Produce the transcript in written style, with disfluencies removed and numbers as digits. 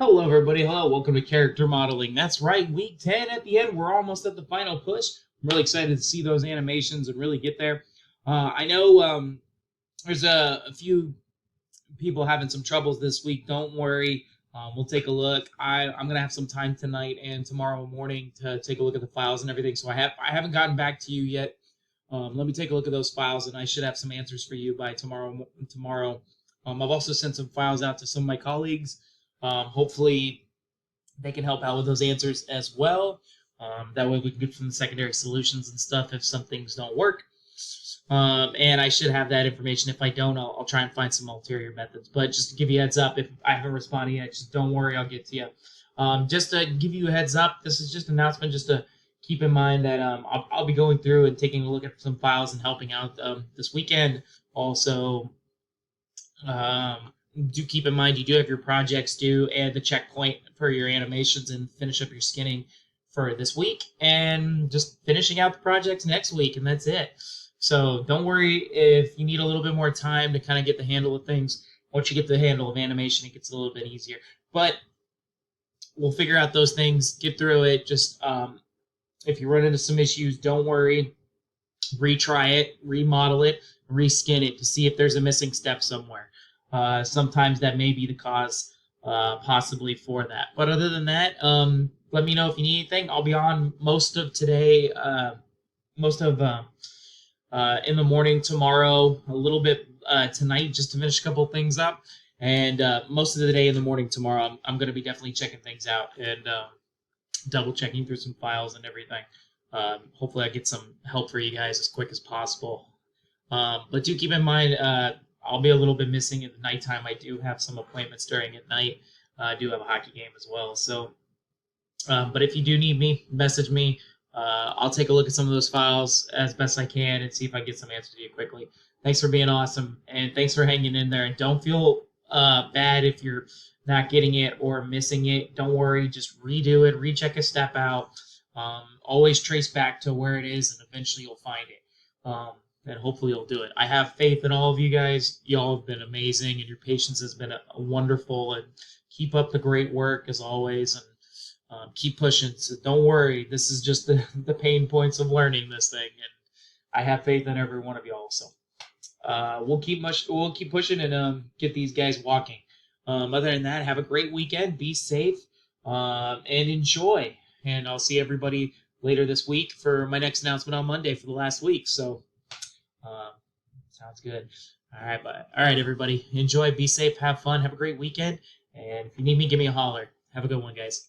Hello, everybody. Hello. Welcome to Character Modeling. That's right. Week 10 at the end. We're almost at the final push. I'm really excited to see those animations and really get there. I know there's a few people having some troubles this week. Don't worry. We'll take a look. I'm gonna have some time tonight and tomorrow morning to take a look at the files and everything. So I haven't gotten back to you yet. Let me take a look at those files, and I should have some answers for you by tomorrow. I've also sent some files out to some of my colleagues. Hopefully, they can help out with those answers as well. That way, we can get from the secondary solutions and stuff if some things don't work. And I should have that information. If I don't, I'll try and find some ulterior methods. But just to give you a heads up, if I haven't responded yet, just don't worry, I'll get to you. Just to give you a heads up, this is just an announcement just to keep in mind that I'll be going through and taking a look at some files and helping out this weekend. Also, do keep in mind you do have your projects due and the checkpoint for your animations and finish up your skinning for this week, and just finishing out the projects next week, and that's it. So don't worry if you need a little bit more time to kind of get the handle of things. Once you get the handle of animation, it gets a little bit easier. But we'll figure out those things, get through it. Just if you run into some issues, don't worry. Retry it, remodel it, reskin it to see if there's a missing step somewhere. Sometimes that may be the cause possibly for that. But other than that, let me know if you need anything. I'll be on most of today, in the morning tomorrow, a little bit tonight just to finish a couple things up. And most of the day in the morning tomorrow, I'm going to be definitely checking things out and double checking through some files and everything. Hopefully I get some help for you guys as quick as possible. But do keep in mind, I'll be a little bit missing at the nighttime. I do have some appointments during at night. I do have a hockey game as well. So, but if you do need me, message me. I'll take a look at some of those files as best I can and see if I can get some answers to you quickly. Thanks for being awesome, and thanks for hanging in there. And don't feel bad if you're not getting it or missing it. Don't worry. Just redo it. Recheck a step out. Always trace back to where it is, and eventually you'll find it. And hopefully you'll do it. I have faith in all of you guys. Y'all have been amazing, and your patience has been a wonderful. And keep up the great work as always, and keep pushing. So don't worry. This is just the pain points of learning this thing, and I have faith in every one of y'all. So we'll keep pushing and get these guys walking. Other than that, have a great weekend. Be safe and enjoy. And I'll see everybody later this week for my next announcement on Monday for the last week. So, sounds good. All right, everybody. Enjoy, be safe, have fun, have a great weekend. And if you need me, give me a holler. Have a good one, guys.